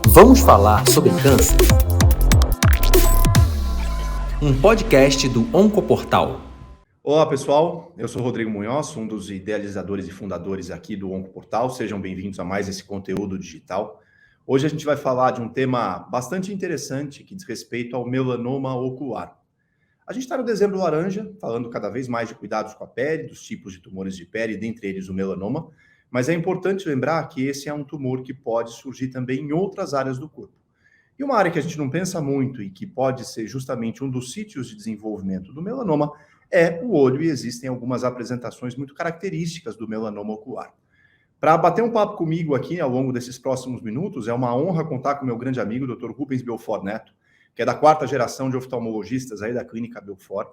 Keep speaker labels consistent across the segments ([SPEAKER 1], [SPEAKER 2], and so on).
[SPEAKER 1] Vamos falar sobre câncer? Um podcast do Oncoportal.
[SPEAKER 2] Olá pessoal, eu sou Rodrigo Munhoz, um dos idealizadores e fundadores aqui do Oncoportal. Sejam bem-vindos a mais esse conteúdo digital. Hoje a gente vai falar de um tema bastante interessante que diz respeito ao melanoma ocular. A gente está no dezembro laranja, falando cada vez mais de cuidados com a pele, dos tipos de tumores de pele, dentre eles o melanoma, mas é importante lembrar que esse é um tumor que pode surgir também em outras áreas do corpo. E uma área que a gente não pensa muito e que pode ser justamente um dos sítios de desenvolvimento do melanoma é o olho, e existem algumas apresentações muito características do melanoma ocular. Para bater um papo comigo aqui ao longo desses próximos minutos, é uma honra contar com meu grande amigo, Dr. Rubens Belfort Neto, que é da 4ª geração de oftalmologistas aí da Clínica Belfort,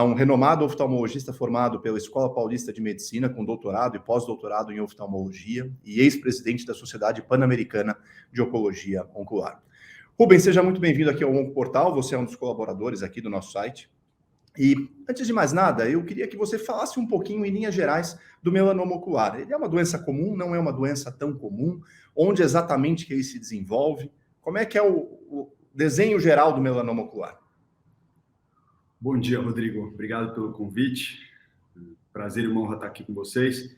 [SPEAKER 2] um renomado oftalmologista formado pela Escola Paulista de Medicina, com doutorado e pós-doutorado em oftalmologia, e ex-presidente da Sociedade Pan-Americana de Oncologia Ocular. Rubens, seja muito bem-vindo aqui ao Oncoportal, você é um dos colaboradores aqui do nosso site. E, antes de mais nada, eu queria que você falasse um pouquinho, em linhas gerais, do melanoma ocular. Ele é uma doença comum? Não é uma doença tão comum? Onde exatamente que ele se desenvolve? Como é que é o desenho geral do melanoma ocular?
[SPEAKER 3] Bom dia, Rodrigo. Obrigado pelo convite. Prazer e uma honra estar aqui com vocês.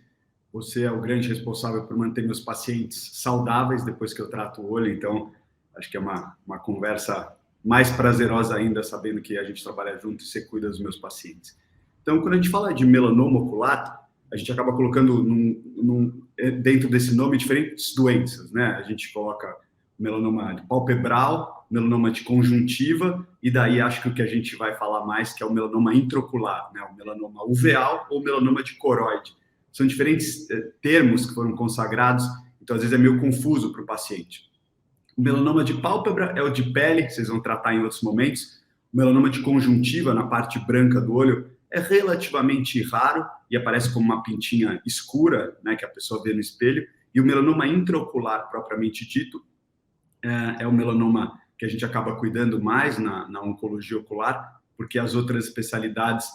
[SPEAKER 3] Você é o grande responsável por manter meus pacientes saudáveis depois que eu trato o olho, então acho que é uma conversa mais prazerosa ainda, sabendo que a gente trabalha junto e você cuida dos meus pacientes. Então, quando a gente fala de melanoma ocular, a gente acaba colocando dentro desse nome diferentes doenças, né? A gente coloca melanoma de palpebral, melanoma de conjuntiva, e daí acho que o que a gente vai falar mais que é o melanoma intraocular, né? O melanoma uveal ou melanoma de coroide. São diferentes termos que foram consagrados, então às vezes é meio confuso para o paciente. O melanoma de pálpebra é o de pele, que vocês vão tratar em outros momentos. O melanoma de conjuntiva, na parte branca do olho, é relativamente raro e aparece como uma pintinha escura, né, que a pessoa vê no espelho. E o melanoma intraocular, propriamente dito, é o melanoma que a gente acaba cuidando mais na oncologia ocular, porque as outras especialidades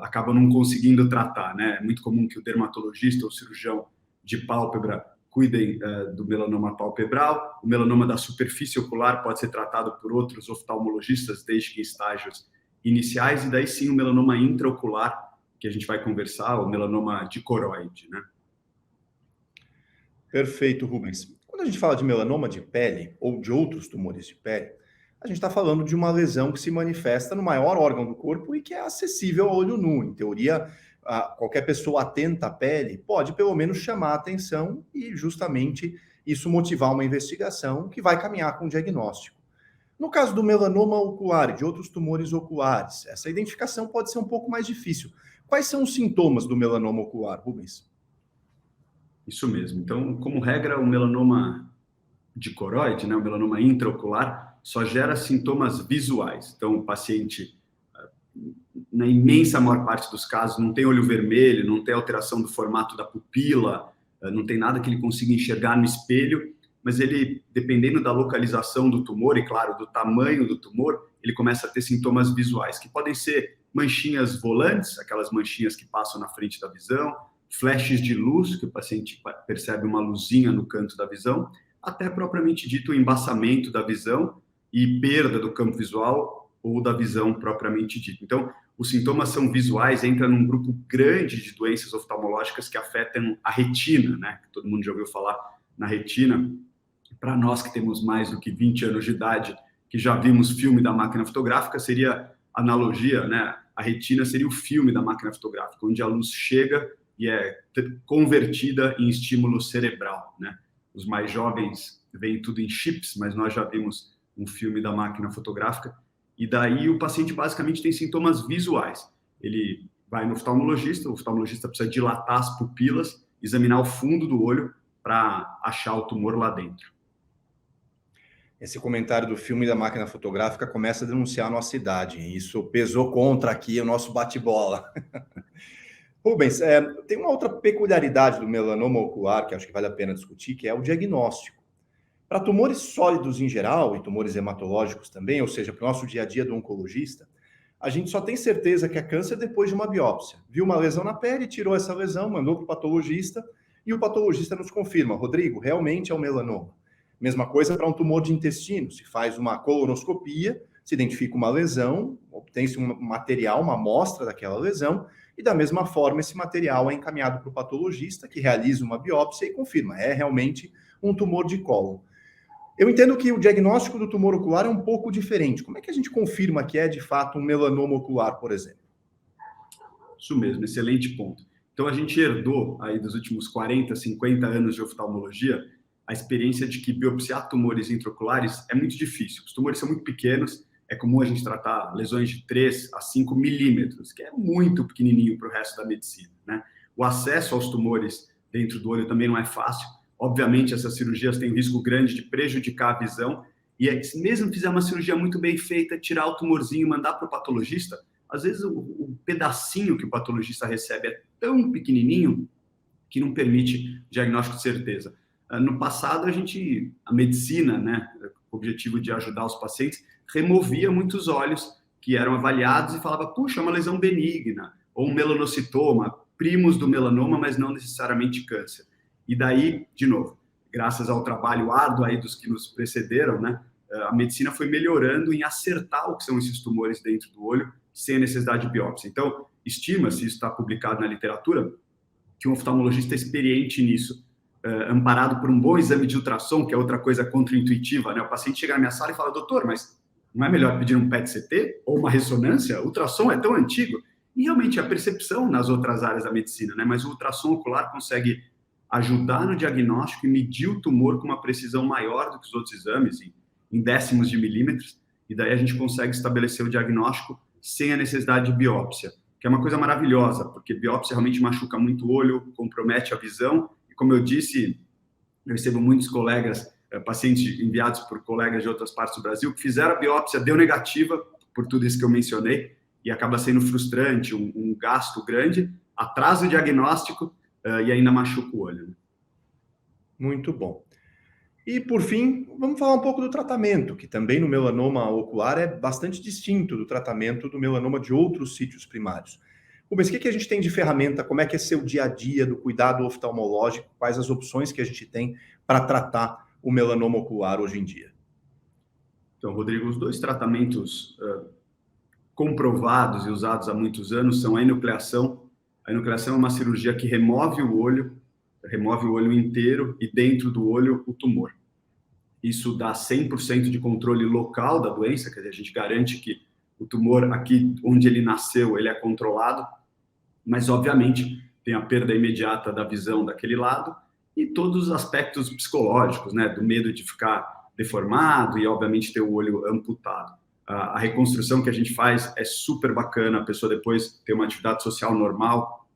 [SPEAKER 3] acabam não conseguindo tratar, né? É muito comum que o dermatologista ou o cirurgião de pálpebra cuidem do melanoma palpebral. O melanoma da superfície ocular pode ser tratado por outros oftalmologistas, desde que em estágios iniciais, e daí sim o melanoma intraocular, que a gente vai conversar, o melanoma de coroide, né?
[SPEAKER 2] Perfeito, Rubens. Quando a gente fala de melanoma de pele ou de outros tumores de pele, a gente está falando de uma lesão que se manifesta no maior órgão do corpo e que é acessível ao olho nu. Em teoria, qualquer pessoa atenta à pele pode pelo menos chamar a atenção e justamente isso motivar uma investigação que vai caminhar com o diagnóstico. No caso do melanoma ocular e de outros tumores oculares, essa identificação pode ser um pouco mais difícil. Quais são os sintomas do melanoma ocular, Rubens?
[SPEAKER 3] Isso mesmo. Então, como regra, o melanoma de coroide, né, o melanoma intraocular, só gera sintomas visuais. Então, o paciente, na imensa maior parte dos casos, não tem olho vermelho, não tem alteração do formato da pupila, não tem nada que ele consiga enxergar no espelho, mas ele, dependendo da localização do tumor e, claro, do tamanho do tumor, ele começa a ter sintomas visuais, que podem ser manchinhas volantes, aquelas manchinhas que passam na frente da visão, flashes de luz, que o paciente percebe uma luzinha no canto da visão, até propriamente dito o embaçamento da visão e perda do campo visual ou da visão propriamente dita. Então, os sintomas são visuais, entra num grupo grande de doenças oftalmológicas que afetam a retina, né? Que todo mundo já ouviu falar na retina. Para nós que temos mais do que 20 anos de idade, que já vimos filme da máquina fotográfica, seria analogia, né? A retina seria o filme da máquina fotográfica, onde a luz chega e é convertida em estímulo cerebral, né? Os mais jovens veem tudo em chips, mas nós já vimos um filme da máquina fotográfica. E daí o paciente basicamente tem sintomas visuais. Ele vai no oftalmologista, o oftalmologista precisa dilatar as pupilas, examinar o fundo do olho para achar o tumor lá dentro.
[SPEAKER 2] Esse comentário do filme da máquina fotográfica começa a denunciar a nossa idade. Isso pesou contra aqui o nosso bate-bola. Rubens, tem uma outra peculiaridade do melanoma ocular que acho que vale a pena discutir, que é o diagnóstico. Para tumores sólidos em geral e tumores hematológicos também, ou seja, para o nosso dia a dia do oncologista, a gente só tem certeza que é câncer depois de uma biópsia. Viu uma lesão na pele, tirou essa lesão, mandou para o patologista e o patologista nos confirma, Rodrigo, realmente é um melanoma. Mesma coisa para um tumor de intestino, se faz uma colonoscopia, se identifica uma lesão, obtém-se um material, uma amostra daquela lesão, e da mesma forma esse material é encaminhado para o patologista, que realiza uma biópsia e confirma, é realmente um tumor de cólon. Eu entendo que o diagnóstico do tumor ocular é um pouco diferente. Como é que a gente confirma que é de fato um melanoma ocular, por exemplo?
[SPEAKER 3] Isso mesmo, excelente ponto. Então a gente herdou aí dos últimos 40, 50 anos de oftalmologia a experiência de que biopsiar tumores intraoculares é muito difícil. Os tumores são muito pequenos, é comum a gente tratar lesões de 3 a 5 milímetros, que é muito pequenininho para o resto da medicina, né? O acesso aos tumores dentro do olho também não é fácil. Obviamente, essas cirurgias têm um risco grande de prejudicar a visão, e mesmo fizer uma cirurgia muito bem feita, tirar o tumorzinho e mandar para o patologista, às vezes o pedacinho que o patologista recebe é tão pequenininho que não permite diagnóstico de certeza. No passado, a medicina, né, com o objetivo de ajudar os pacientes, removia muitos olhos que eram avaliados e falava, puxa, é uma lesão benigna, ou um melanocitoma, primos do melanoma, mas não necessariamente câncer. E daí, de novo, graças ao trabalho árduo aí dos que nos precederam, né, a medicina foi melhorando em acertar o que são esses tumores dentro do olho, sem a necessidade de biópsia. Então, estima-se, isso está publicado na literatura, que um oftalmologista experiente nisso, amparado por um bom exame de ultrassom, que é outra coisa contraintuitiva, né? O paciente chega na minha sala e fala, doutor, mas não é melhor pedir um PET-CT ou uma ressonância? O ultrassom é tão antigo. E realmente a percepção nas outras áreas da medicina, né? Mas o ultrassom ocular consegue ajudar no diagnóstico e medir o tumor com uma precisão maior do que os outros exames, em décimos de milímetros, e daí a gente consegue estabelecer o diagnóstico sem a necessidade de biópsia, que é uma coisa maravilhosa, porque biópsia realmente machuca muito o olho, compromete a visão, e como eu disse, eu recebo muitos colegas, pacientes enviados por colegas de outras partes do Brasil, que fizeram a biópsia, deu negativa, por tudo isso que eu mencionei, e acaba sendo frustrante, um gasto grande, atrasa o diagnóstico, e ainda machuca o olho.
[SPEAKER 2] Muito bom. E, por fim, vamos falar um pouco do tratamento, que também no melanoma ocular é bastante distinto do tratamento do melanoma de outros sítios primários. Mas o que a gente tem de ferramenta? Como é que é seu dia a dia do cuidado oftalmológico? Quais as opções que a gente tem para tratar o melanoma ocular hoje em dia?
[SPEAKER 3] Então, Rodrigo, os dois tratamentos comprovados e usados há muitos anos são a enucleação. A enucleação é uma cirurgia que remove o olho inteiro e dentro do olho o tumor. Isso dá 100% de controle local da doença, quer dizer, a gente garante que o tumor aqui onde ele nasceu, ele é controlado, mas obviamente tem a perda imediata da visão daquele lado e todos os aspectos psicológicos, né, do medo de ficar deformado e obviamente ter o olho amputado. A reconstrução que a gente faz é super bacana, a pessoa depois tem uma atividade social normal,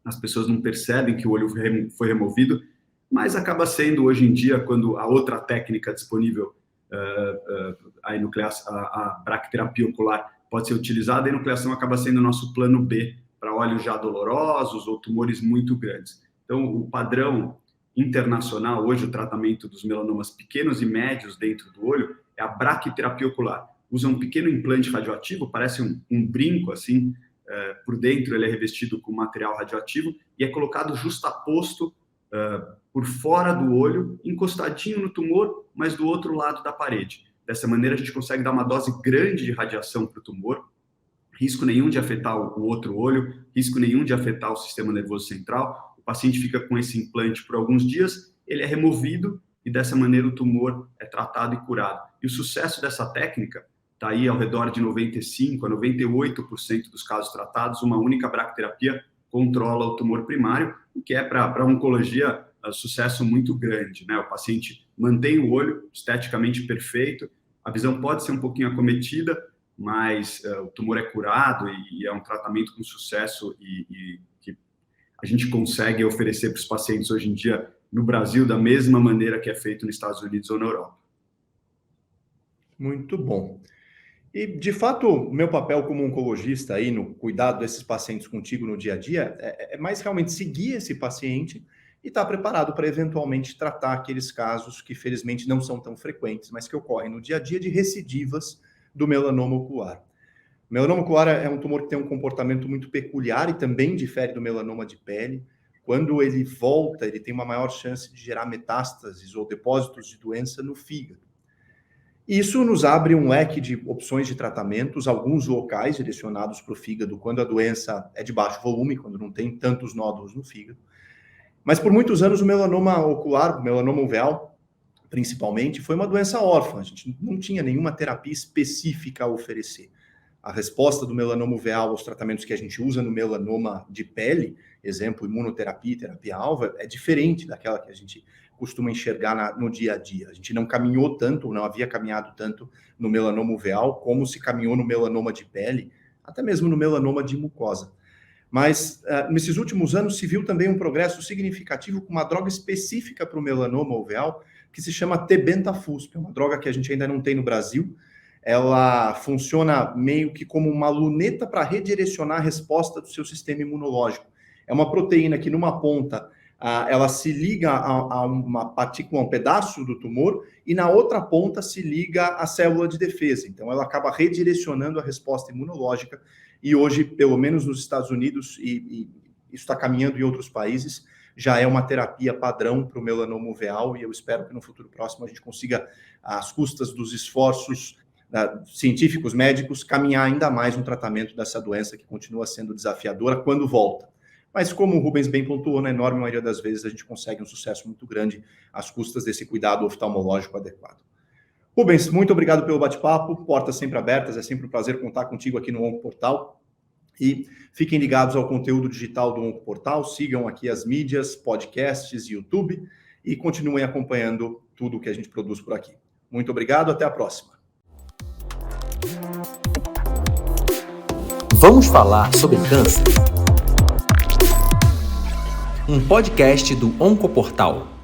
[SPEAKER 3] as pessoas não percebem que o olho foi removido, mas acaba sendo, hoje em dia, quando a outra técnica disponível, a braquiterapia ocular, pode ser utilizada, a enucleação acaba sendo o nosso plano B para olhos já dolorosos ou tumores muito grandes. Então, o padrão internacional, hoje, o tratamento dos melanomas pequenos e médios dentro do olho, é a braquiterapia ocular. Usa um pequeno implante radioativo, parece um brinco, assim, por dentro ele é revestido com material radioativo e é colocado justaposto por fora do olho, encostadinho no tumor, mas do outro lado da parede. Dessa maneira, a gente consegue dar uma dose grande de radiação para o tumor, risco nenhum de afetar o outro olho, risco nenhum de afetar o sistema nervoso central. O paciente fica com esse implante por alguns dias, ele é removido e dessa maneira o tumor é tratado e curado. E o sucesso dessa técnica está aí ao redor de 95% a 98% dos casos tratados, uma única braquiterapia controla o tumor primário, o que é para a oncologia sucesso muito grande, né? O paciente mantém o olho esteticamente perfeito, a visão pode ser um pouquinho acometida, mas o tumor é curado e é um tratamento com sucesso e que a gente consegue oferecer para os pacientes hoje em dia no Brasil da mesma maneira que é feito nos Estados Unidos ou na Europa.
[SPEAKER 2] Muito bom. E, de fato, o meu papel como oncologista aí no cuidado desses pacientes contigo no dia a dia é mais realmente seguir esse paciente e estar preparado para eventualmente tratar aqueles casos que, felizmente, não são tão frequentes, mas que ocorrem no dia a dia de recidivas do melanoma ocular. O melanoma ocular é um tumor que tem um comportamento muito peculiar e também difere do melanoma de pele. quando ele volta, ele tem uma maior chance de gerar metástases ou depósitos de doença no fígado. Isso nos abre um leque de opções de tratamentos, alguns locais direcionados para o fígado, quando a doença é de baixo volume, quando não tem tantos nódulos no fígado. Mas por muitos anos o melanoma ocular, o melanoma uveal, principalmente, foi uma doença órfã. A gente não tinha nenhuma terapia específica a oferecer. A resposta do melanoma uveal aos tratamentos que a gente usa no melanoma de pele, exemplo, imunoterapia, terapia-alvo, é diferente daquela que a gente costuma enxergar no dia a dia. A gente não caminhou tanto, não havia caminhado tanto no melanoma uveal, como se caminhou no melanoma de pele, até mesmo no melanoma de mucosa. Mas, nesses últimos anos, se viu também um progresso significativo com uma droga específica para o melanoma uveal, que se chama Tebentafusp, é uma droga que a gente ainda não tem no Brasil. Ela funciona meio que como uma luneta para redirecionar a resposta do seu sistema imunológico. É uma proteína que, numa ponta, ela se liga a uma partícula, um pedaço do tumor, e na outra ponta se liga à célula de defesa. Então, ela acaba redirecionando a resposta imunológica, e hoje, pelo menos nos Estados Unidos, e isso está caminhando em outros países, já é uma terapia padrão para o melanoma uveal, e eu espero que no futuro próximo a gente consiga, às custas dos esforços científicos, médicos, caminhar ainda mais no tratamento dessa doença que continua sendo desafiadora quando volta. Mas como o Rubens bem pontuou, na enorme maioria das vezes a gente consegue um sucesso muito grande às custas desse cuidado oftalmológico adequado. Rubens, muito obrigado pelo bate-papo, portas sempre abertas, é sempre um prazer contar contigo aqui no Oncoportal. E fiquem ligados ao conteúdo digital do Oncoportal, sigam aqui as mídias, podcasts, YouTube e continuem acompanhando tudo o que a gente produz por aqui. Muito obrigado, até a próxima.
[SPEAKER 1] Vamos falar sobre câncer. Um podcast do Oncoportal.